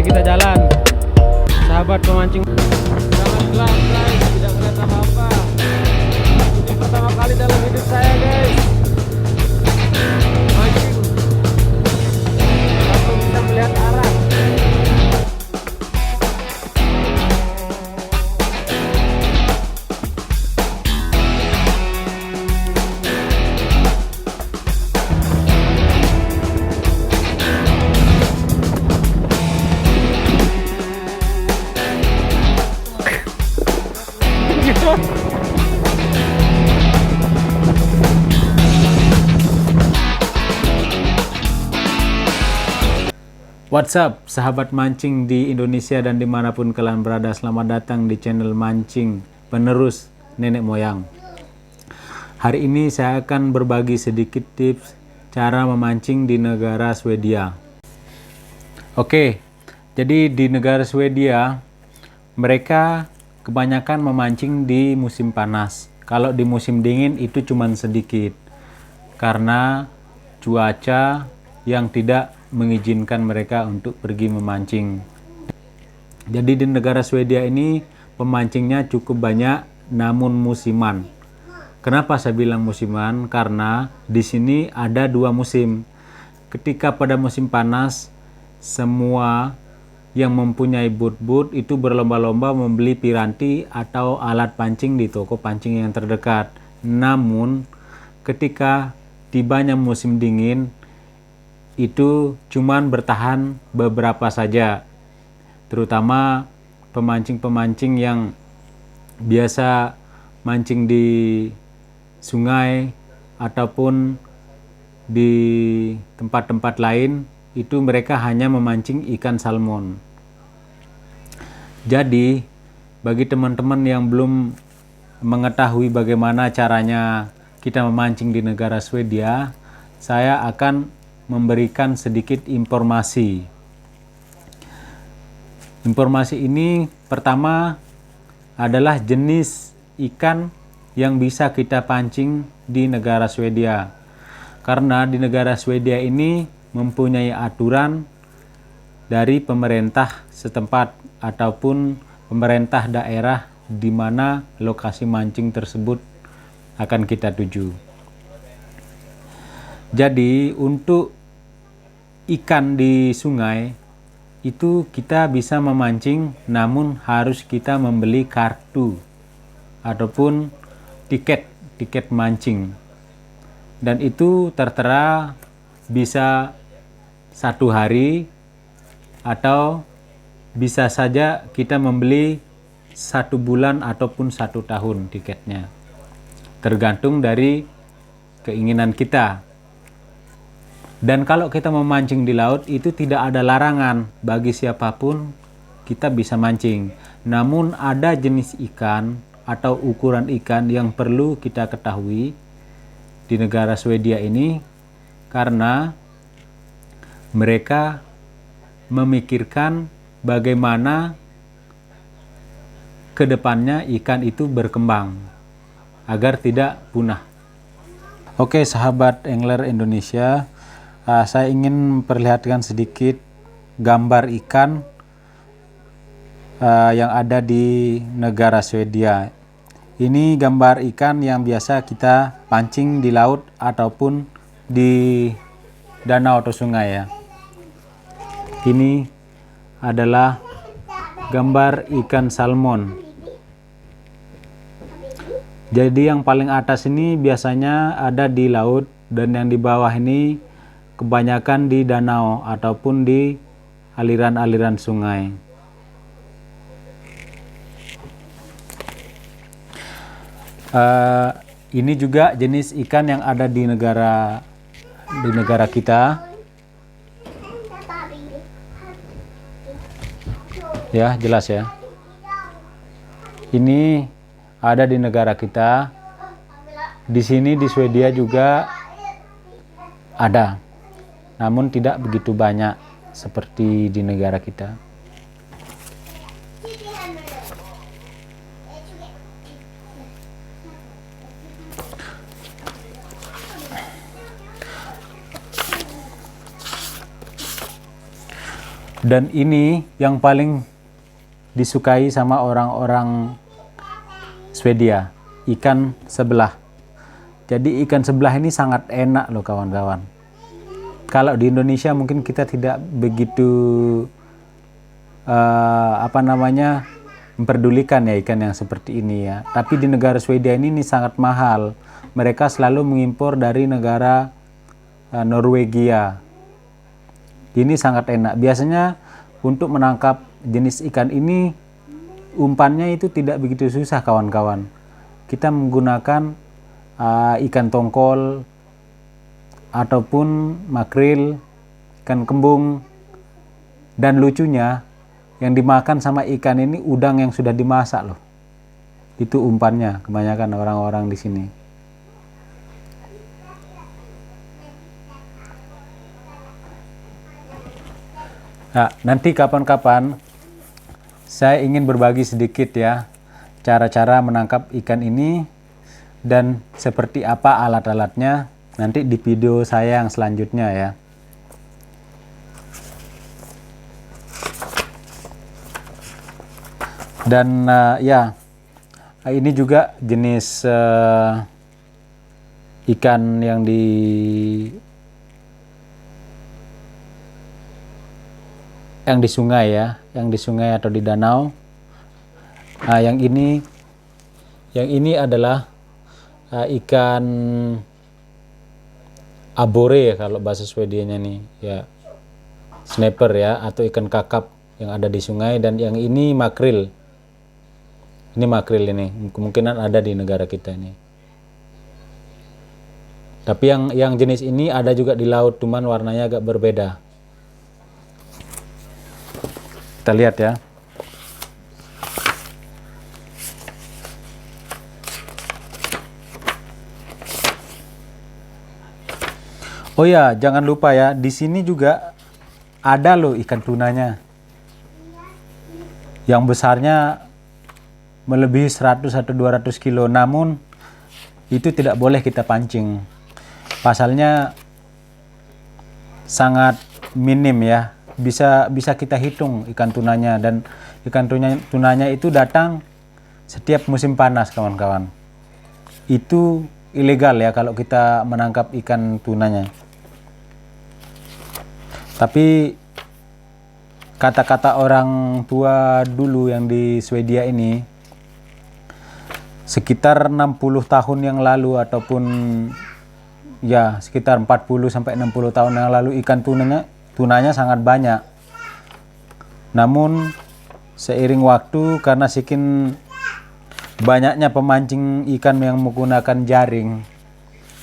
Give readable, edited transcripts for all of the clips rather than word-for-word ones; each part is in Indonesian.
kita jalan. Sahabat pemancing. Sangat gelap guys, tidak melihat apa-apa. Ini pertama kali dalam hidup saya guys. Mancing. Langsung bisa melihat arah. What's up sahabat mancing di Indonesia dan dimanapun kalian berada, selamat datang di channel mancing penerus nenek moyang. Hari ini saya akan berbagi sedikit tips cara memancing di negara Swedia. Oke, jadi di negara Swedia mereka kebanyakan memancing di musim panas. Kalau di musim dingin itu cuman sedikit karena cuaca yang tidak mengizinkan mereka untuk pergi memancing. Jadi di negara Swedia ini pemancingnya cukup banyak namun musiman. Kenapa saya bilang musiman? Karena di sini ada dua musim. Ketika pada musim panas, semua yang mempunyai boot itu berlomba-lomba membeli piranti atau alat pancing di toko pancing yang terdekat. Namun ketika tibanya musim dingin, itu cuman bertahan beberapa saja, terutama pemancing-pemancing yang biasa mancing di sungai ataupun di tempat-tempat lain, itu mereka hanya memancing ikan salmon. Jadi bagi teman-teman yang belum mengetahui bagaimana caranya kita memancing di negara Swedia, saya akan memberikan sedikit informasi. Informasi ini pertama adalah jenis ikan yang bisa kita pancing di negara Swedia. Karena di negara Swedia ini mempunyai aturan dari pemerintah setempat ataupun pemerintah daerah di mana lokasi mancing tersebut akan kita tuju. Jadi untuk ikan di sungai itu kita bisa memancing, namun harus kita membeli kartu ataupun tiket mancing, dan itu tertera bisa 1 hari atau bisa saja kita membeli 1 bulan ataupun 1 tahun tiketnya, tergantung dari keinginan kita. Dan kalau kita memancing di laut itu tidak ada larangan, bagi siapapun kita bisa mancing. Namun ada jenis ikan atau ukuran ikan yang perlu kita ketahui di negara Swedia ini, karena mereka memikirkan bagaimana kedepannya ikan itu berkembang agar tidak punah. Oke sahabat angler Indonesia, saya ingin memperlihatkan sedikit gambar ikan yang ada di negara Swedia. Ini gambar ikan yang biasa kita pancing di laut ataupun di danau atau sungai ya. Ini adalah gambar ikan salmon. Jadi yang paling atas ini biasanya ada di laut, dan yang di bawah ini kebanyakan di danau ataupun di aliran-aliran sungai. Ini juga jenis ikan yang ada di negara kita. Ya, jelas ya. Ini ada di negara kita. Di sini di Swedia juga ada, namun tidak begitu banyak seperti di negara kita. Dan ini yang paling disukai sama orang-orang Swedia, ikan sebelah. Jadi ikan sebelah ini sangat enak loh kawan-kawan. Kalau di Indonesia mungkin kita tidak begitu memperdulikan ya ikan yang seperti ini ya. Tapi di negara Swedia ini sangat mahal. Mereka selalu mengimpor dari negara Norwegia. Ini sangat enak. Biasanya untuk menangkap jenis ikan ini umpannya itu tidak begitu susah kawan-kawan. Kita menggunakan ikan tongkol ataupun makril, ikan kembung, dan lucunya yang dimakan sama ikan ini udang yang sudah dimasak loh. Itu umpannya kebanyakan orang-orang di sini. Nah, nanti kapan-kapan saya ingin berbagi sedikit ya cara-cara menangkap ikan ini dan seperti apa alat-alatnya nanti di video saya yang selanjutnya ya. Dan ya ini juga jenis ikan yang di sungai ya, yang di sungai atau di danau. Yang ini adalah ikan abore ya kalau bahasa Swedianya nih ya, snapper ya, atau ikan kakap yang ada di sungai. Dan yang ini makril. Ini makril ini kemungkinan ada di negara kita ini. Tapi yang jenis ini ada juga di laut, cuman warnanya agak berbeda. Kita lihat ya. Oh ya, jangan lupa ya, di sini juga ada loh ikan tunanya. Yang besarnya melebihi 100 atau 200 kilo, namun itu tidak boleh kita pancing. Pasalnya sangat minim ya. Bisa kita hitung ikan tunanya, dan ikan tunanya itu datang setiap musim panas kawan-kawan. Itu ilegal ya kalau kita menangkap ikan tunanya. Tapi kata-kata orang tua dulu yang di Swedia ini, sekitar 60 tahun yang lalu ataupun ya sekitar 40 sampai 60 tahun yang lalu ikan tunanya sangat banyak. Namun seiring waktu, karena saking banyaknya pemancing ikan yang menggunakan jaring,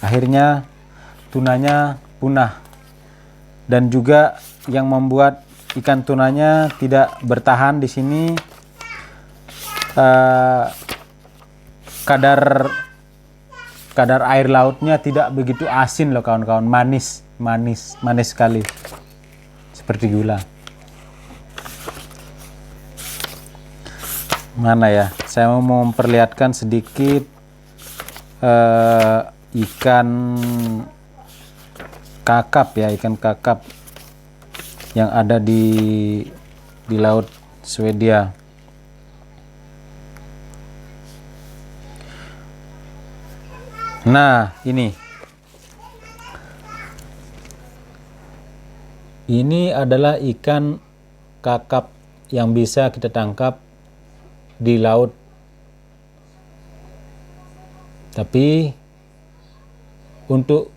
akhirnya tunanya punah. Dan juga yang membuat ikan tunanya tidak bertahan di sini, kadar air lautnya tidak begitu asin loh kawan-kawan, manis sekali seperti gula. Mana ya, saya mau memperlihatkan sedikit ikan kakap ya, ikan kakap yang ada di laut Swedia. Nah, ini adalah ikan kakap yang bisa kita tangkap di laut. Tapi untuk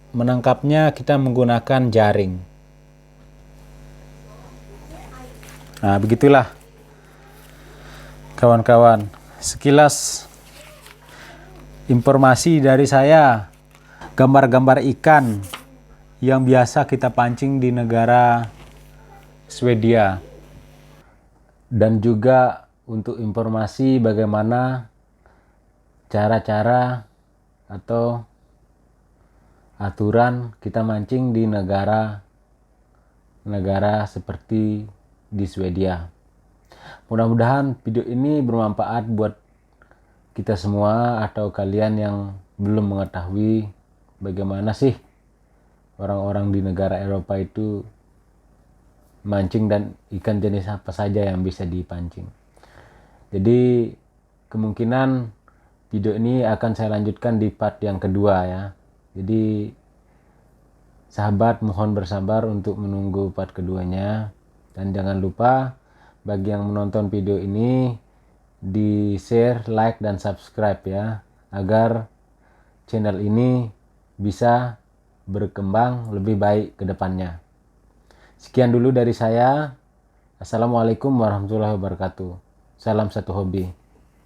menangkapnya kita menggunakan jaring. Nah, begitulah kawan-kawan, sekilas informasi dari saya, gambar-gambar ikan yang biasa kita pancing di negara Swedia. Dan juga untuk informasi bagaimana cara-cara atau aturan kita mancing di negara seperti di Swedia. Mudah-mudahan video ini bermanfaat buat kita semua atau kalian yang belum mengetahui bagaimana sih orang-orang di negara Eropa itu mancing dan ikan jenis apa saja yang bisa dipancing. Jadi kemungkinan video ini akan saya lanjutkan di part yang kedua ya. Jadi sahabat mohon bersabar untuk menunggu part keduanya. Dan jangan lupa bagi yang menonton video ini di share, like, dan subscribe ya. Agar channel ini bisa berkembang lebih baik ke depannya. Sekian dulu dari saya. Assalamualaikum warahmatullahi wabarakatuh. Salam satu hobi.